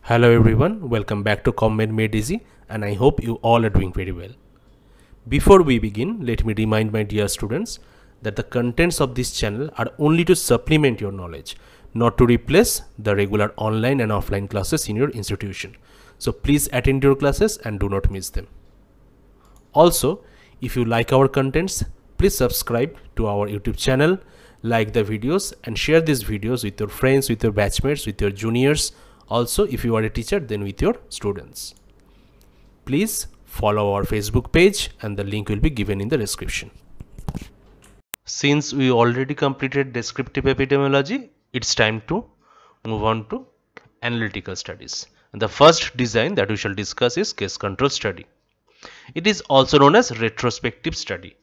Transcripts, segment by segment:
Hello everyone, welcome back to CommMed Made Easy, and I hope you all are doing very well. Before we begin, let me remind my dear students that the contents of this channel are only to supplement your knowledge, not to replace the regular online and offline classes in your institution. So please attend your classes and do not miss them. Also, if you like our contents, please subscribe to our YouTube channel, like the videos and share these videos with your friends, with your batchmates, with your juniors. Also, if you are a teacher, then with your students. Please follow our Facebook page and the link will be given in the description. Since we already completed descriptive epidemiology, it's time to move on to analytical studies. And the first design that we shall discuss is case control study. It is also known as retrospective study,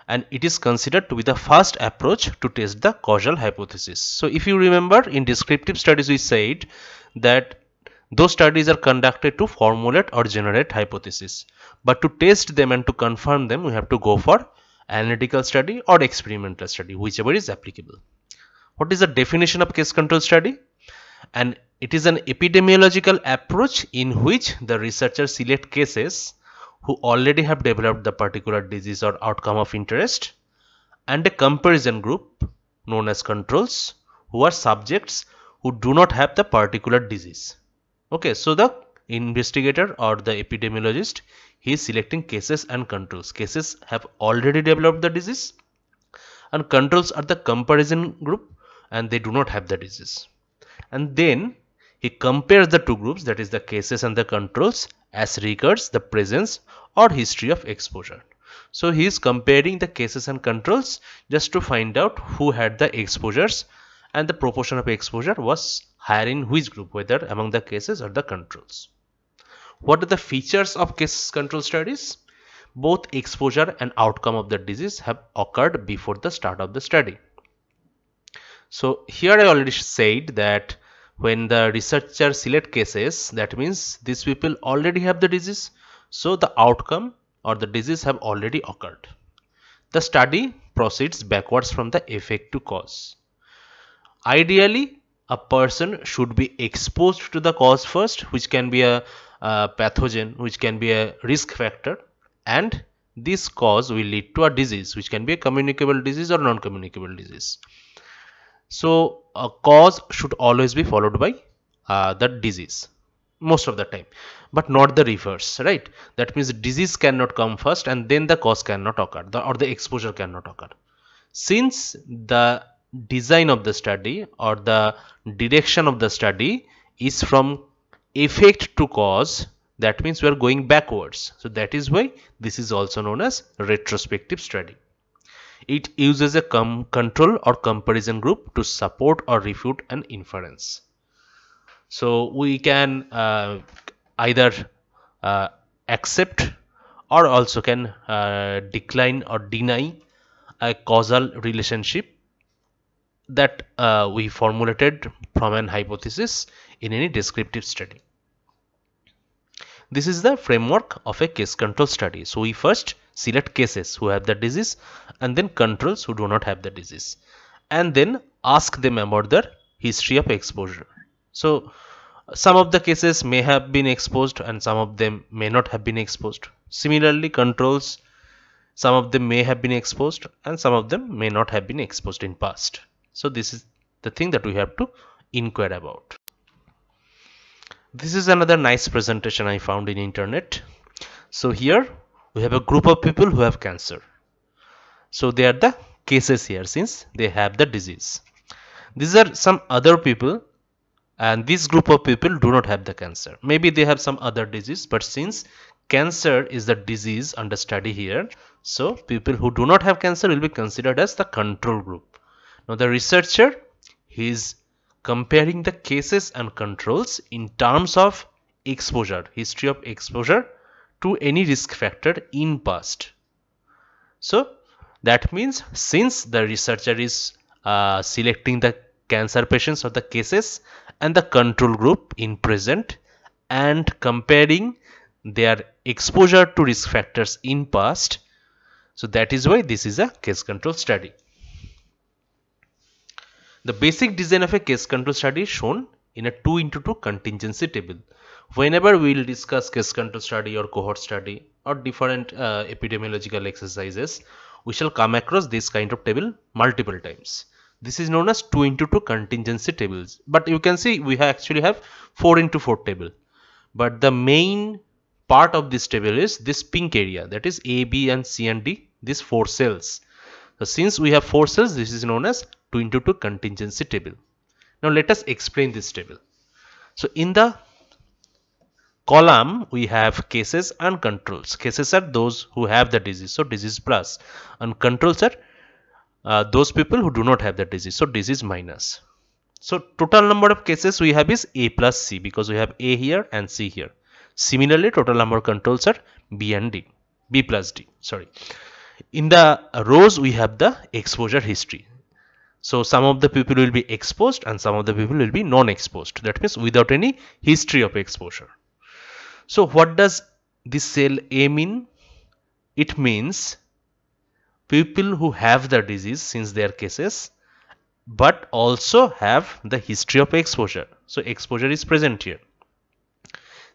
and it is considered to be the first approach to test the causal hypothesis. So if you remember, in descriptive studies we said that those studies are conducted to formulate or generate hypotheses, but to test them and to confirm them we have to go for analytical study or experimental study, whichever is applicable. What is the definition of case control study? And it is an epidemiological approach in which the researchers select cases who already have developed the particular disease or outcome of interest, and a comparison group known as controls who are subjects who do not have the particular disease. Okay, so the investigator or the epidemiologist, he is selecting cases and controls. Cases have already developed the disease and controls are the comparison group and they do not have the disease. And then he compares the two groups, that is the cases and the controls, as regards the presence or history of exposure. So he is comparing the cases and controls just to find out who had the exposures and the proportion of exposure was higher in which group, whether among the cases or the controls. What are the features of case control studies? Both exposure and outcome of the disease have occurred before the start of the study. So here I already said that when the researcher select cases, that means these people already have the disease, so the outcome or the disease have already occurred. The study proceeds backwards from the effect to cause. Ideally, a person should be exposed to the cause first, which can be a pathogen, which can be a risk factor, and this cause will lead to a disease, which can be a communicable disease or non-communicable disease. So a cause should always be followed by the disease most of the time, but not the reverse, right? That means disease cannot come first and then the cause cannot occur, or the exposure cannot occur. Since the design of the study or the direction of the study is from effect to cause, that means we are going backwards. So that is why this is also known as retrospective study. It uses a control or comparison group to support or refute an inference. So we can either accept or also can decline or deny a causal relationship that we formulated from an hypothesis in any descriptive study. This is the framework of a case control study. So we first select cases who have the disease and then controls who do not have the disease, and then ask them about their history of exposure. So some of the cases may have been exposed and some of them may not have been exposed. Similarly, controls, some of them may have been exposed and some of them may not have been exposed in past. So this is the thing that we have to inquire about. This is another nice presentation I found in internet. So here we have a group of people who have cancer. So they are the cases here since they have the disease. These are some other people, and this group of people do not have the cancer. Maybe they have some other disease, but since cancer is the disease under study here, so people who do not have cancer will be considered as the control group. Now the researcher, he is comparing the cases and controls in terms of exposure, history of exposure to any risk factor in past. So that means since the researcher is selecting the cancer patients or the cases and the control group in present and comparing their exposure to risk factors in past, so that is why this is a case control study. The basic design of a case control study is shown in a 2 into 2 contingency table. Whenever we will discuss case control study or cohort study or different epidemiological exercises, we shall come across this kind of table multiple times. This is known as 2 into 2 contingency tables, but you can see we actually have 4 into 4 table. But the main part of this table is this pink area, that is A, B and C and D, these 4 cells. So since we have 4 cells, this is known as 2 into 2 contingency table. Now let us explain this table. So in the column we have cases and controls. Cases are those who have the disease, so disease plus, and controls are those people who do not have the disease, so disease minus. So total number of cases we have is A plus C, because we have A here and C here. Similarly, total number of controls are B and D, B plus D, sorry. In the rows we have the exposure history. So some of the people will be exposed and some of the people will be non-exposed. That means without any history of exposure. So what does this cell A mean? It means people who have the disease since they are cases, but also have the history of exposure. So exposure is present here.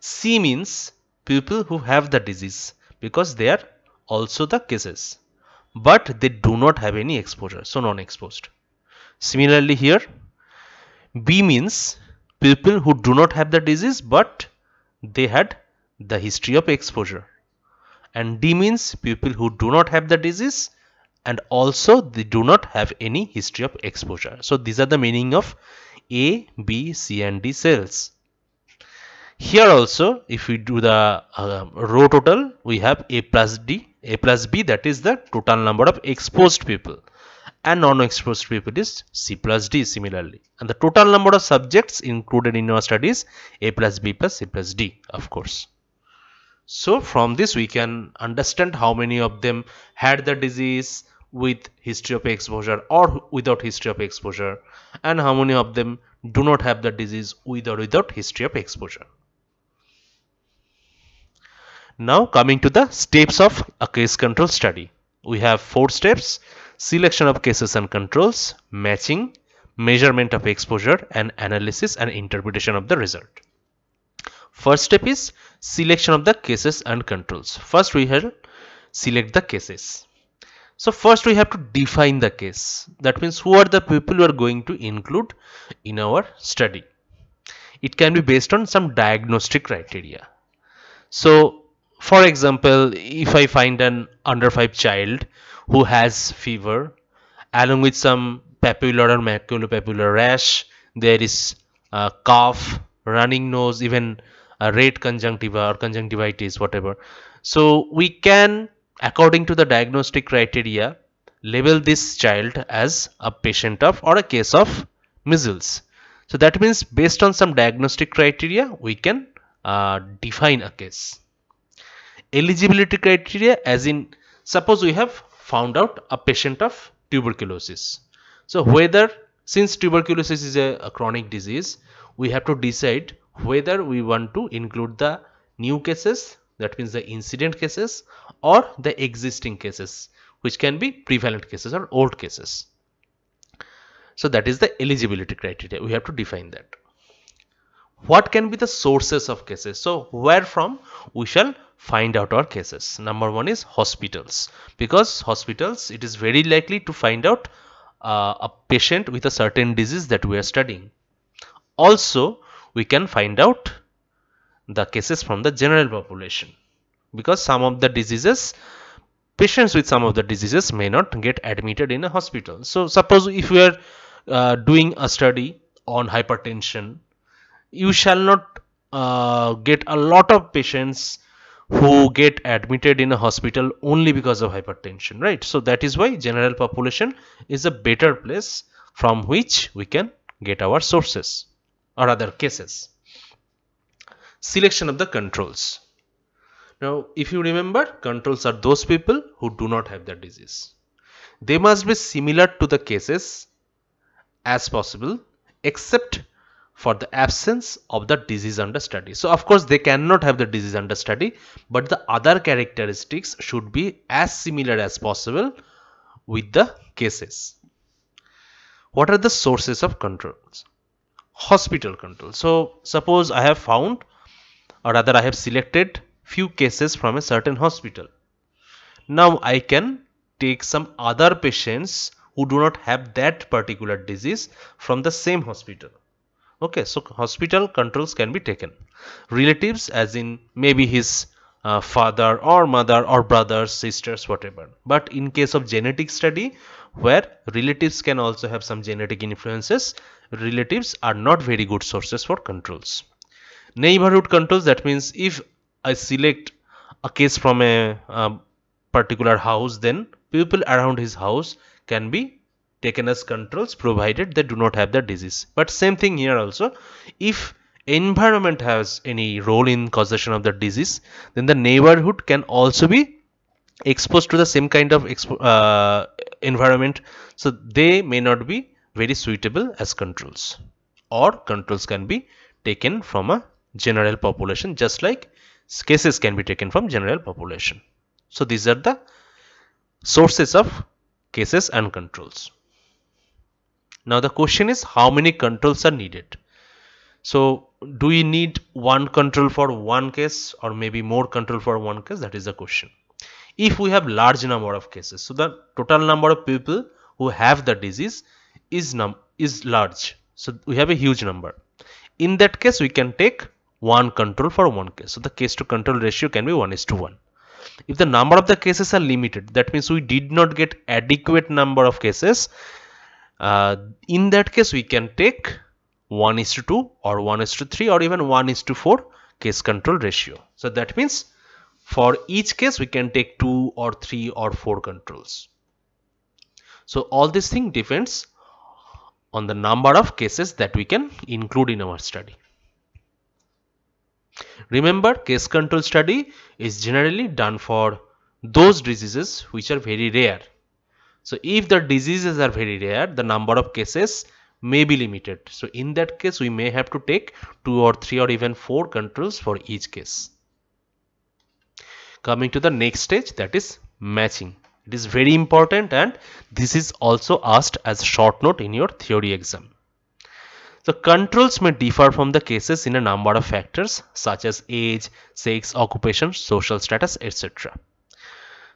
C means people who have the disease because they are also the cases, but they do not have any exposure, so non-exposed. Similarly here, B means people who do not have the disease but they had the history of exposure, and D means people who do not have the disease and also they do not have any history of exposure. So these are the meaning of A, B, C and D cells. Here also, if we do the row total, we have A plus D, A plus B, that is the total number of exposed people, and non-exposed people is C plus D similarly. And the total number of subjects included in our studies, A plus B plus C plus D, of course. So from this we can understand how many of them had the disease with history of exposure or without history of exposure, and how many of them do not have the disease with or without history of exposure. Now coming to the steps of a case control study. We have 4 steps: selection of cases and controls, matching, measurement of exposure, and analysis and interpretation of the result. First step is selection of the cases and controls. First we have select the cases. So first we have to define the case. That means who are the people we are going to include in our study. It can be based on some diagnostic criteria. So for example, if I find an under 5 child who has fever along with some papular or maculopapular rash, there is a cough, running nose, even a red conjunctiva or conjunctivitis, whatever. So we can, according to the diagnostic criteria, label this child as a patient of or a case of measles. So that means based on some diagnostic criteria, we can define a case. Eligibility criteria, as in suppose we have found out a patient of tuberculosis. So whether, since tuberculosis is a chronic disease, we have to decide whether we want to include the new cases, that means the incident cases, or the existing cases, which can be prevalent cases or old cases. So that is the eligibility criteria. We have to define that. What can be the sources of cases? So where from we shall find out our cases? Number 1 is hospitals, because hospitals, it is very likely to find out a patient with a certain disease that we are studying. Also we can find out the cases from the general population, because some of the diseases, patients with some of the diseases may not get admitted in a hospital. So suppose if we are doing a study on hypertension, you shall not get a lot of patients who get admitted in a hospital only because of hypertension, right? So that is why general population is a better place from which we can get our sources or other cases. Selection of the controls. Now if you remember, controls are those people who do not have the disease. They must be similar to the cases as possible, except for the absence of the disease under study. So of course they cannot have the disease under study, but the other characteristics should be as similar as possible with the cases. What are the sources of controls? hospital control. So suppose I have found, or rather I have selected few cases from a certain hospital. Now I can take some other patients who do not have that particular disease from the same hospital. Okay, so hospital controls can be taken. Relatives, as in maybe his father or mother or brothers, sisters, whatever. But in case of genetic study, where relatives can also have some genetic influences, relatives are not very good sources for controls. Neighborhood controls, that means if I select a case from a particular house, then people around his house can be taken as controls provided they do not have the disease. But same thing here also, if environment has any role in causation of the disease, then the neighborhood can also be exposed to the same kind of environment, so they may not be very suitable as controls, or controls can be taken from a general population, just like cases can be taken from general population. So these are the sources of cases and controls. Now the question is, how many controls are needed? So do we need one control for one case, or maybe more control for one case? That is the question. If we have large number of cases, so the total number of people who have the disease is large, so we have a huge number. In that case, we can take one control for one case. So the case to control ratio can be 1:1. If the number of the cases are limited, that means we did not get adequate number of cases, in that case we can take 1:2 or 1:3 or even 1:4 case control ratio. So that means for each case we can take 2 or 3 or 4 controls. So all this thing depends on the number of cases that we can include in our study. Remember, case control study is generally done for those diseases which are very rare. So if the diseases are very rare, the number of cases may be limited. So in that case, we may have to take 2 or 3 or even 4 controls for each case. Coming to the next stage, that is matching. It is very important, and this is also asked as a short note in your theory exam. The controls may differ from the cases in a number of factors such as age, sex, occupation, social status, etc.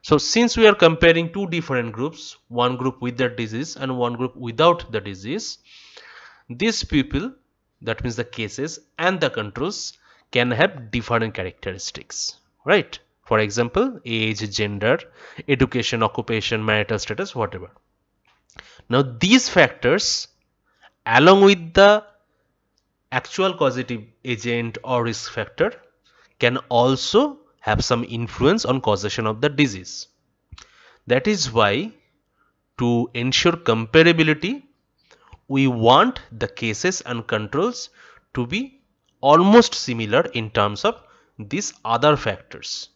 So since we are comparing two different groups, one group with the disease and one group without the disease, these people, that means the cases and the controls, can have different characteristics, right? For example, age, gender, education, occupation, marital status, whatever. Now these factors, along with the actual causative agent or risk factor, can also have some influence on causation of the disease. That is why, to ensure comparability, we want the cases and controls to be almost similar in terms of these other factors.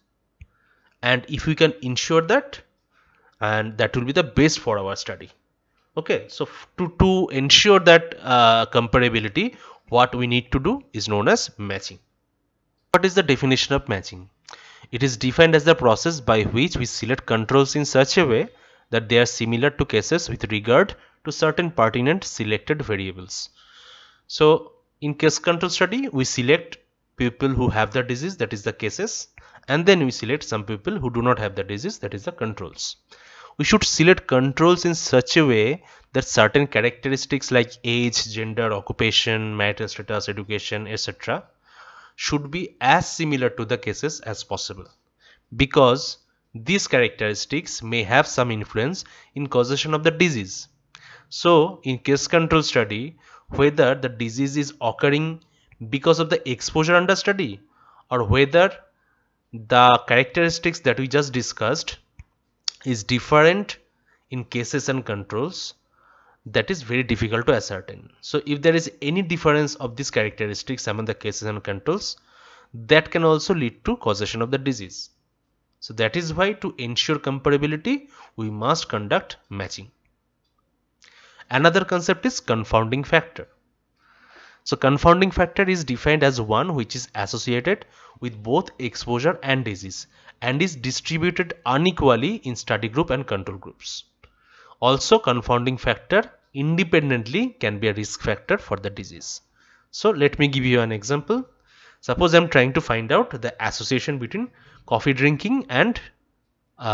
And if we can ensure that, and that will be the best for our study. Okay, so to ensure that comparability, what we need to do is known as matching. What is the definition of matching? It is defined as the process by which we select controls in such a way that they are similar to cases with regard to certain pertinent selected variables. So in case control study, we select people who have the disease, that is the cases, and then we select some people who do not have the disease, that is the controls. We should select controls in such a way that certain characteristics like age, gender, occupation, marital status, education, etc. should be as similar to the cases as possible, because these characteristics may have some influence in causation of the disease. So in case control study, whether the disease is occurring because of the exposure under study, or whether the characteristics that we just discussed is different in cases and controls, that is very difficult to ascertain. So if there is any difference of these characteristics among the cases and controls, that can also lead to causation of the disease. So that is why, to ensure comparability, we must conduct matching. Another concept is confounding factor. So confounding factor is defined as one which is associated with both exposure and disease and is distributed unequally in study group and control groups. Also, confounding factor independently can be a risk factor for the disease. So let me give you an example. Suppose I'm trying to find out the association between coffee drinking and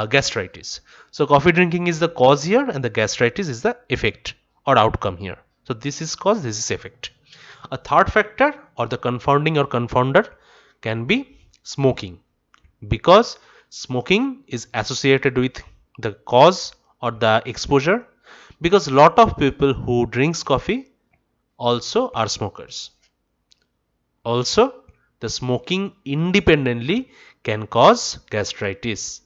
gastritis. So coffee drinking is the cause here and the gastritis is the effect or outcome here. So this is cause, this is effect. A third factor or the confounding or confounder can be smoking, because smoking is associated with the cause or the exposure, because lot of people who drinks coffee also are smokers. Also, the smoking independently can cause gastritis.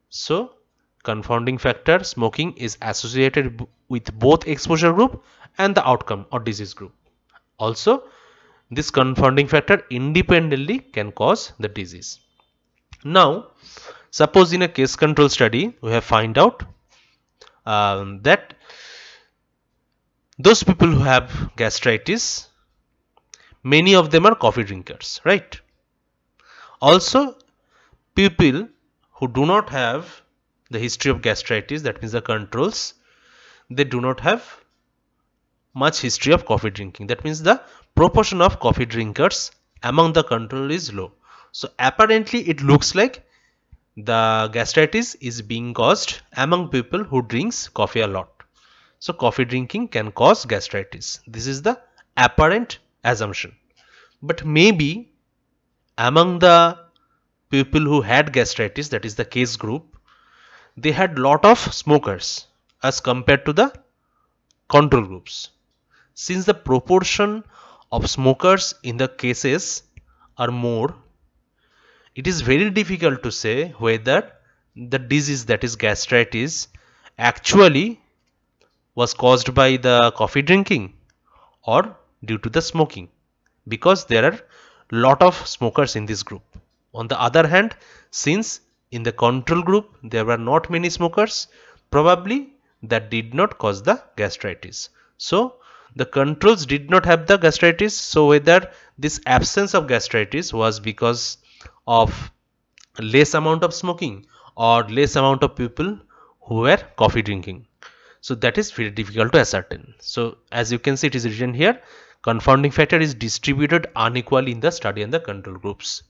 So, confounding factor smoking is associated with both exposure group and the outcome or disease group. Also, this confounding factor independently can cause the disease. Now, suppose in a case control study, we have find out that those people who have gastritis, many of them are coffee drinkers, right? Also, people who do not have the history of gastritis, that means the controls, they do not have much history of coffee drinking. That means the proportion of coffee drinkers among the control is low. So apparently it looks like the gastritis is being caused among people who drinks coffee a lot. So coffee drinking can cause gastritis. This is the apparent assumption. But maybe among the people who had gastritis, that is the case group, they had lot of smokers as compared to the control groups. Since the proportion of smokers in the cases are more, it is very difficult to say whether the disease, that is gastritis, actually was caused by the coffee drinking or due to the smoking, because there are lot of smokers in this group. On the other hand, since in the control group there were not many smokers, probably that did not cause the gastritis. So the controls did not have the gastritis. So whether this absence of gastritis was because of less amount of smoking or less amount of people who were coffee drinking, so that is very difficult to ascertain. So as you can see, it is written here, confounding factor is distributed unequally in the study and the control groups.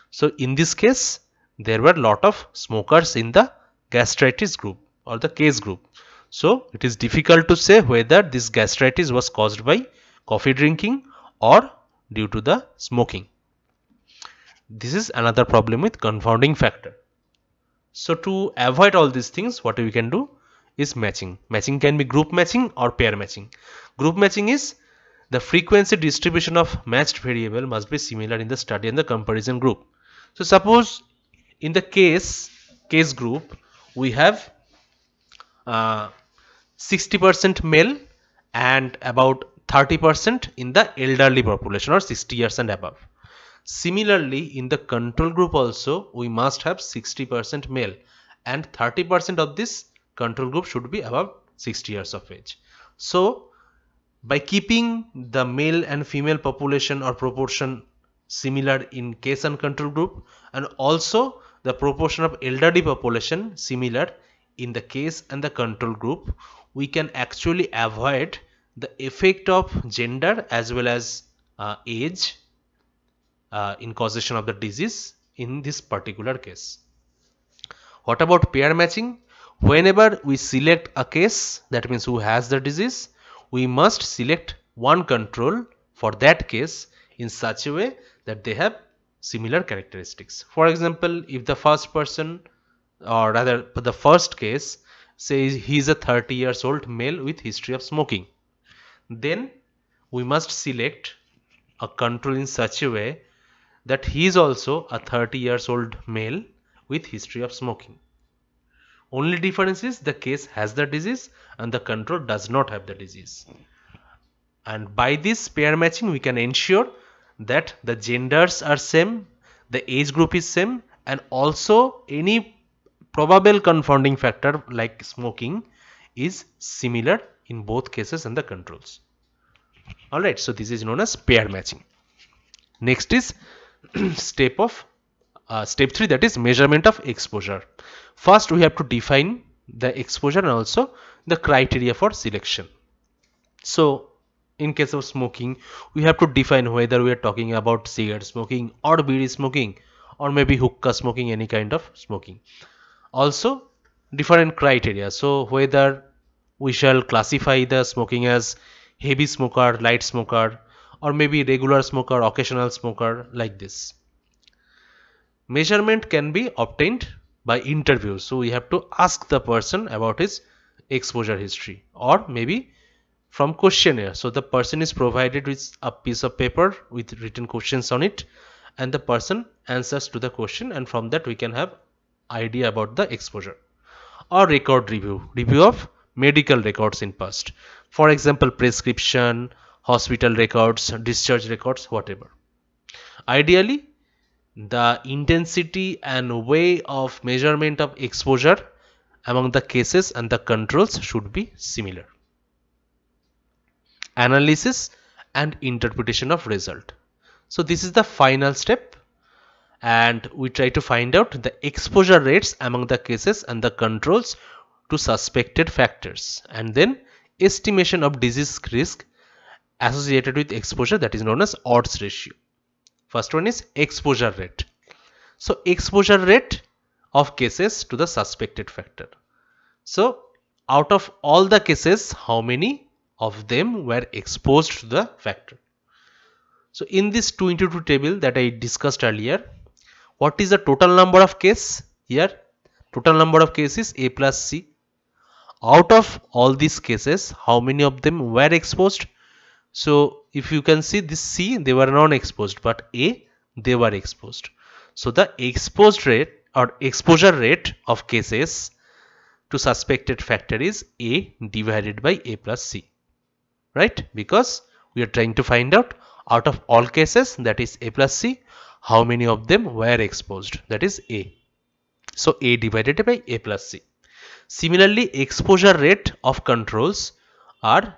So in this case, there were lot of smokers in the gastritis group or the case group. So it is difficult to say whether this gastritis was caused by coffee drinking or due to the smoking. This is another problem with confounding factor. So to avoid all these things, what we can do is matching. Matching can be group matching or pair matching. Group matching is the frequency distribution of matched variable must be similar in the study and the comparison group. So suppose in the case group we have 60% male and about 30% in the elderly population or 60 years and above. Similarly, in the control group also we must have 60% male and 30% of this control group should be above 60 years of age. So by keeping the male and female population or proportion similar in case and control group, and also the proportion of elderly population similar in the case and the control group, we can actually avoid the effect of gender as well as age in causation of the disease in this particular case. What about pair matching? Whenever we select a case, that means who has the disease, we must select one control for that case in such a way that they have similar characteristics. For example, if the first person, or rather the first case, says he is a 30 years old male with history of smoking, then we must select a control in such a way that he is also a 30 years old male with history of smoking. Only difference is the case has the disease and the control does not have the disease. And by this pair matching we can ensure that the genders are same, the age group is same, and also any probable confounding factor like smoking is similar in both cases and the controls. Alright, so this is known as pair matching. Next is step 3, that is measurement of exposure. First we have to define the exposure and also the criteria for selection. So in case of smoking, we have to define whether we are talking about cigarette smoking or bidi smoking or maybe hookah smoking, any kind of smoking. Also different criteria, so whether we shall classify the smoking as heavy smoker, light smoker, or maybe regular smoker, occasional smoker, like this. Measurement can be obtained by interview, so we have to ask the person about his exposure history, or maybe from questionnaire. So the person is provided with a piece of paper with written questions on it, and the person answers to the question, and from that we can have idea about the exposure. Or record review of medical records in past, for example prescription, hospital records, discharge records, whatever. Ideally, the intensity and way of measurement of exposure among the cases and the controls should be similar. Analysis and interpretation of result. So this is the final step, and we try to find out the exposure rates among the cases and the controls to suspected factors, and then estimation of disease risk associated with exposure, that is known as odds ratio. First one is exposure rate. So exposure rate of cases to the suspected factor. So out of all the cases, how many of them were exposed to the factor? So in this 2 into 2 table that I discussed earlier, what is the total number of cases? Here total number of cases A plus C. Out of all these cases, how many of them were exposed? So if you can see this C, they were non-exposed, but A, they were exposed. So the exposed rate or exposure rate of cases to suspected factor is A divided by A plus C, right? Because we are trying to find out of all cases, that is A plus C, how many of them were exposed, that is A. So A divided by A plus C. Similarly, exposure rate of controls are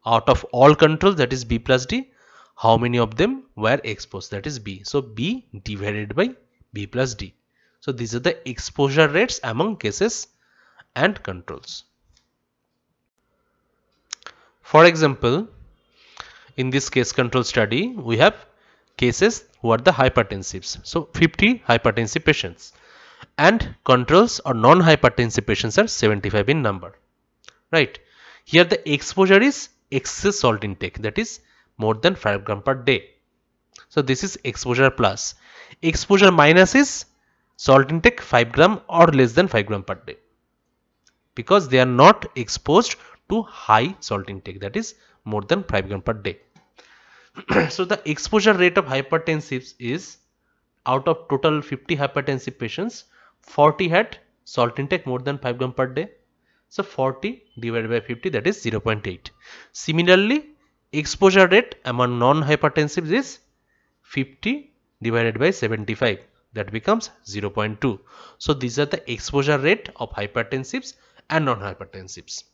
out of all controls, that is B plus D, how many of them were exposed, that is B. So B divided by B plus D. So these are the exposure rates among cases and controls. For example, in this case control study, we have cases who are the hypertensives. So 50 hypertensive patients, and controls or non-hypertensive patients are 75 in number, right? Here the exposure is excess salt intake, that is more than 5 gram per day. So this is exposure plus. Exposure minus is salt intake 5 gram or less than 5 gram per day, because they are not exposed to high salt intake, that is more than 5 gram per day. So the exposure rate of hypertensives is, out of total 50 hypertensive patients, 40 had salt intake more than 5 gram per day. So 40 divided by 50, that is 0.8. Similarly, exposure rate among non-hypertensives is 50 divided by 75, that becomes 0.2. So these are the exposure rate of hypertensives and non-hypertensives.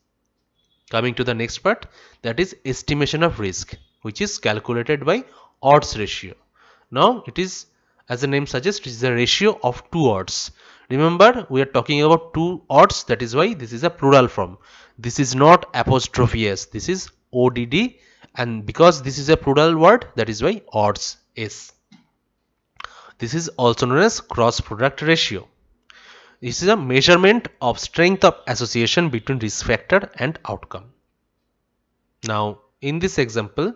Coming to the next part, that is estimation of risk, which is calculated by odds ratio. Now it is, as the name suggests, it is the ratio of two odds. Remember, we are talking about two odds, that is why this is a plural form. This is not apostrophe S, this is ODD, and because this is a plural word, that is why odds S. This is also known as cross product ratio. This is a measurement of strength of association between risk factor and outcome. Now in this example,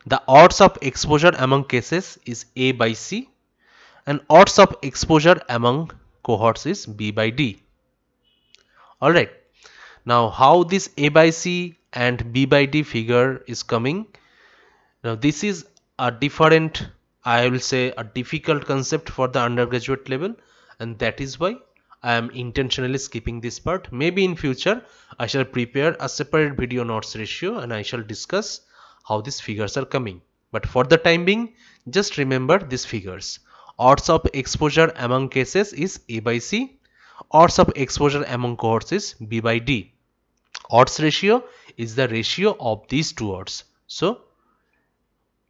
the odds of exposure among cases is A by C, and odds of exposure among cohorts is B by D. Alright, now how this A by C and B by D figure is coming? Now this is a different, I will say a difficult concept for the undergraduate level, and that is why I am intentionally skipping this part. Maybe in future I shall prepare a separate video on odds ratio and I shall discuss how these figures are coming. But for the time being, just remember these figures. Odds of exposure among cases is A by C. Odds of exposure among cohorts is B by D. Odds ratio is the ratio of these two odds. So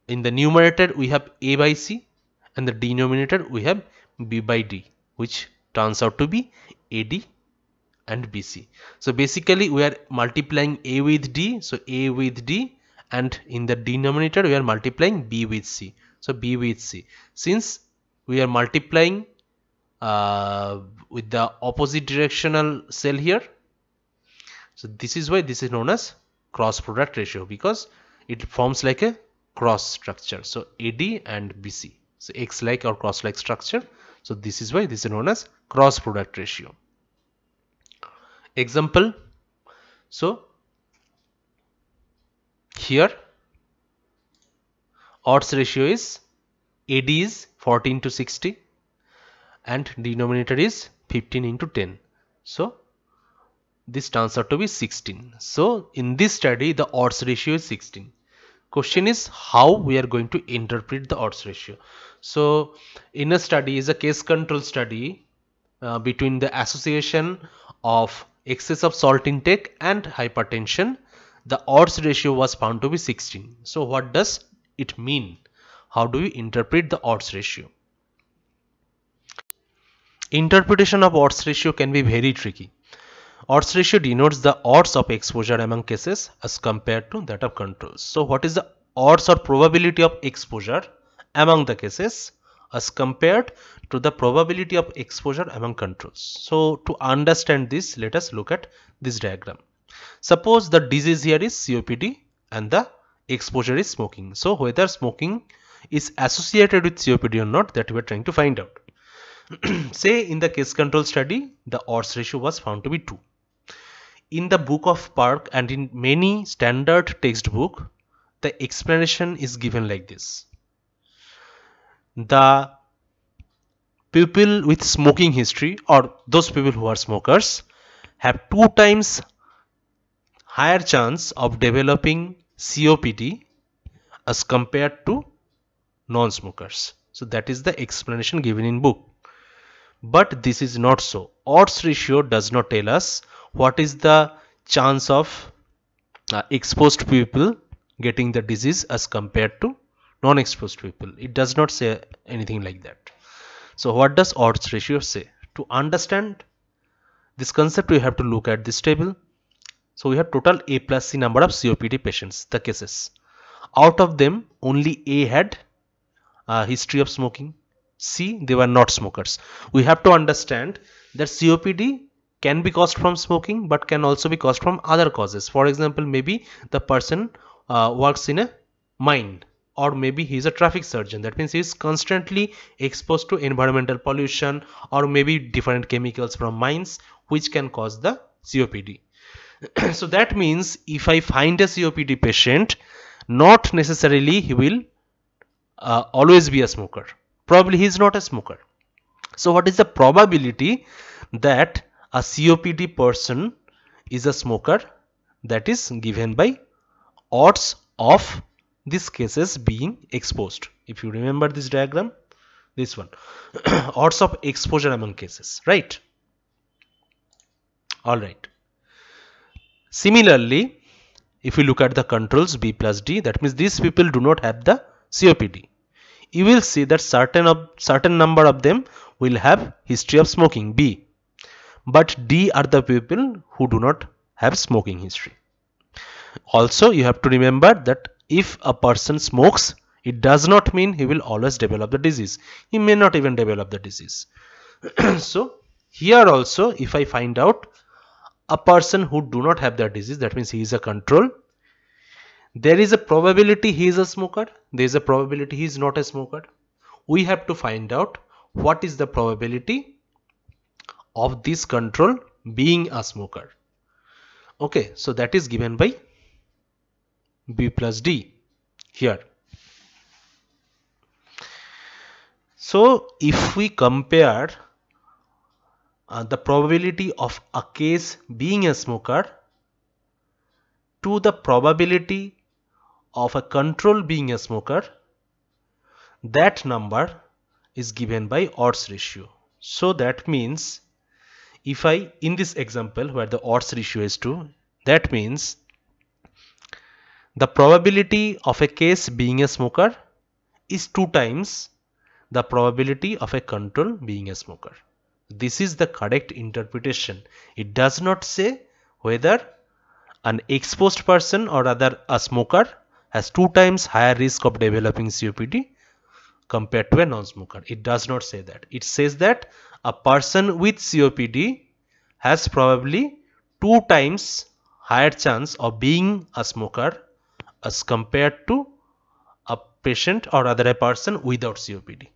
in the numerator we have A by C, and the denominator we have B by D, which turns out to be AD and BC. So basically we are multiplying A with D, so A with D, and in the denominator we are multiplying B with C, so B with C. Since we are multiplying with the opposite directional cell here, so this is why this is known as cross product ratio, because it forms like a cross structure. So AD and BC, so X like or cross like structure. So this is why this is known as cross product ratio. Example, so here odds ratio is AD is 14 to 60 and denominator is 15 into 10. So this turns out to be 16. So in this study the odds ratio is 16. Question is how we are going to interpret the odds ratio. So in a study is a case control study between the association of excess of salt intake and hypertension. The odds ratio was found to be 16. So what does it mean? How do we interpret the odds ratio? Interpretation of odds ratio can be very tricky. Odds ratio denotes the odds of exposure among cases as compared to that of controls. So what is the odds or probability of exposure among the cases as compared to the probability of exposure among controls? So to understand this, let us look at this diagram. Suppose the disease here is COPD and the exposure is smoking. So whether smoking is associated with COPD or not, that we are trying to find out. Say in the case control study, the odds ratio was found to be 2. In the book of Park and in many standard textbook, the explanation is given like this. The people with smoking history or those people who are smokers have 2 times higher chance of developing COPD as compared to non-smokers. So that is the explanation given in book. But this is not so. Odds ratio does not tell us what is the chance of exposed people getting the disease as compared to non-exposed people. It does not say anything like that. So what does odds ratio say? To understand this concept, we have to look at this table. So we have total A plus C number of COPD patients, the cases. Out of them, only A had a history of smoking. C, they were not smokers. We have to understand that COPD can be caused from smoking but can also be caused from other causes. For example, maybe the person works in a mine, or maybe he is a traffic surgeon. That means he is constantly exposed to environmental pollution, or maybe different chemicals from mines which can cause the COPD. So that means if I find a COPD patient, not necessarily he will always be a smoker. Probably he is not a smoker. So what is the probability that a COPD person is a smoker? That is given by odds of these cases being exposed. If you remember this diagram, this one, odds of exposure among cases, right? All right. Similarly, if we look at the controls B plus D, that means these people do not have the COPD. You will see that certain number of them will have history of smoking, B, but D are the people who do not have smoking history. Also, you have to remember that if a person smokes, it does not mean he will always develop the disease. He may not even develop the disease. So here also, if I find out a person who do not have the disease, that means he is a control. There is a probability he is a smoker. There is a probability he is not a smoker. We have to find out what is the probability of this control being a smoker. Okay, so that is given by B plus D here. So if we compare the probability of a case being a smoker to the probability of a control being a smoker, that number is given by odds ratio. So that means if I, in this example where the odds ratio is 2, that means the probability of a case being a smoker is 2 times the probability of a control being a smoker. This is the correct interpretation. It does not say whether an exposed person or rather a smoker has 2 times higher risk of developing COPD compared to a non-smoker. It does not say that. It says that a person with COPD has probably 2 times higher chance of being a smoker as compared to a patient or rather a person without COPD.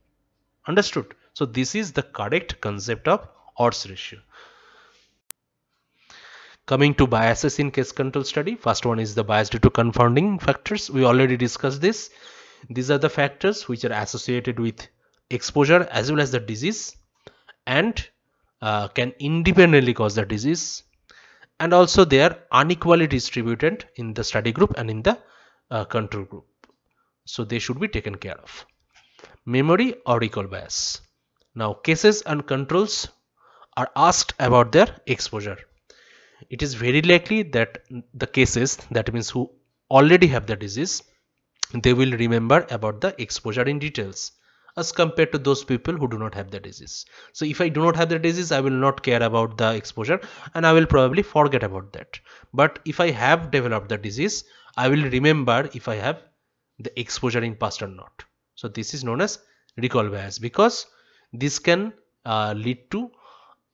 Understood? So this is the correct concept of odds ratio. Coming to biases in case control study, first one is the bias due to confounding factors. We already discussed this. These are the factors which are associated with exposure as well as the disease and can independently cause the disease, and also they are unequally distributed in the study group and in the control group. So they should be taken care of. Memory or recall bias. Now cases and controls are asked about their exposure. It is very likely that the cases, that means who already have the disease, they will remember about the exposure in details as compared to those people who do not have the disease. So if I do not have the disease, I will not care about the exposure and I will probably forget about that. But if I have developed the disease, I will remember if I have the exposure in past or not. So this is known as recall bias, because this can lead to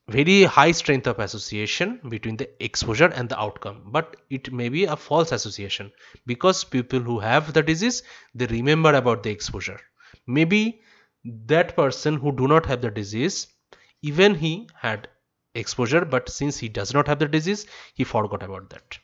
very high strength of association between the exposure and the outcome, but it may be a false association because people who have the disease, they remember about the exposure. Maybe that person who do not have the disease, even he had exposure, but since he does not have the disease, he forgot about that.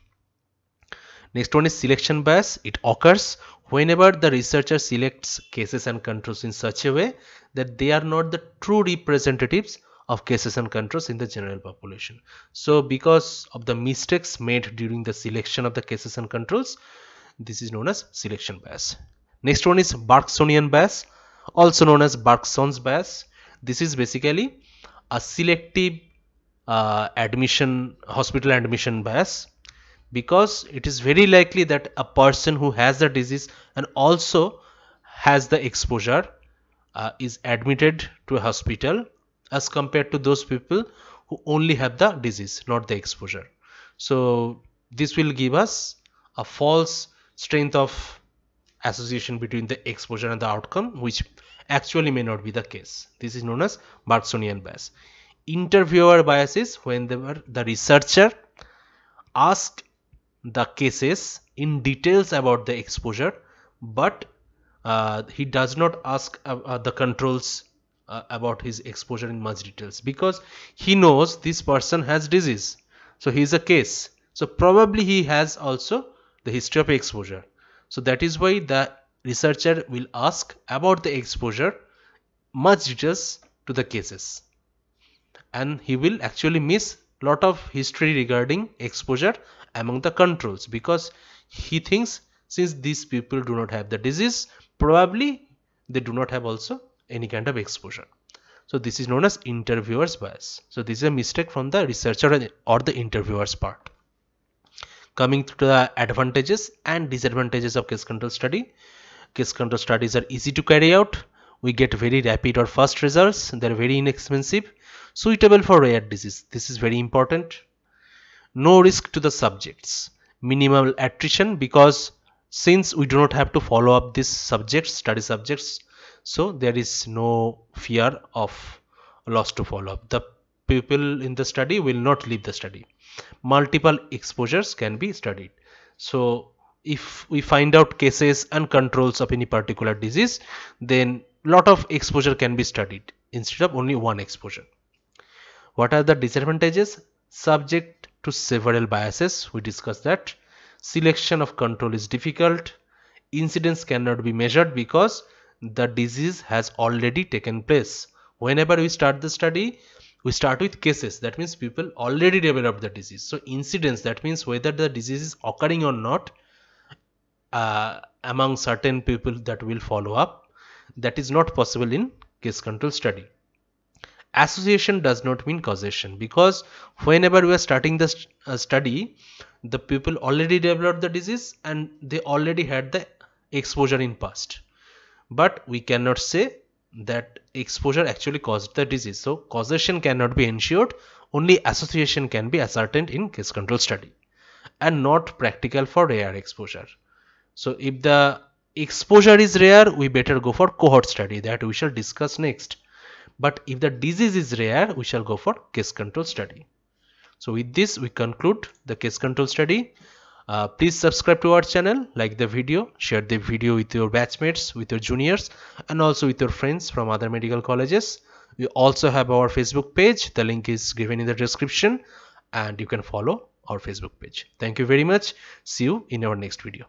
Next one is selection bias. It occurs whenever the researcher selects cases and controls in such a way that they are not the true representatives of cases and controls in the general population. So because of the mistakes made during the selection of the cases and controls, this is known as selection bias. Next one is Bergsonian bias, also known as Bergson's bias. This is basically a selective hospital admission bias, because it is very likely that a person who has the disease and also has the exposure is admitted to a hospital as compared to those people who only have the disease, not the exposure. So this will give us a false strength of association between the exposure and the outcome, which actually may not be the case. This is known as Bergsonian bias. Interviewer bias is whenever the researcher asks the cases in details about the exposure, but he does not ask the controls about his exposure in much details, because he knows this person has disease, so he is a case, so probably he has also the history of exposure. So that is why the researcher will ask about the exposure much details to the cases, and he will actually miss lot of history regarding exposure among the controls, because he thinks since these people do not have the disease, probably they do not have also any kind of exposure. So this is known as interviewer's bias. So this is a mistake from the researcher or the interviewer's part. Coming to the advantages and disadvantages of case control study. Case control studies are easy to carry out. We get very rapid or fast results. They are very inexpensive, suitable for rare disease. This is very important. No risk to the subjects. Minimal attrition, because since we do not have to follow up these subjects, study subjects, so there is no fear of loss to follow up. The people in the study will not leave the study. Multiple exposures can be studied. So if we find out cases and controls of any particular disease, then lot of exposure can be studied instead of only one exposure. What are the disadvantages? Subject to several biases, we discussed that. Selection of control is difficult. Incidence cannot be measured because the disease has already taken place. Whenever we start the study, we start with cases, that means people already developed the disease. So incidence, that means whether the disease is occurring or not among certain people that will follow up, that is not possible in case control study. Association does not mean causation, because whenever we are starting the study, the people already developed the disease and they already had the exposure in past, but we cannot say that exposure actually caused the disease. So causation cannot be ensured, only association can be ascertained in case control study, and not practical for rare exposure. So if the exposure is rare, we better go for cohort study, that we shall discuss next. But if the disease is rare, we shall go for case control study. So with this we conclude the case control study. Please subscribe to our channel, like the video, share the video with your batchmates, with your juniors, and also with your friends from other medical colleges. We also have our Facebook page, the link is given in the description, and you can follow our Facebook page. Thank you very much. See you in our next video.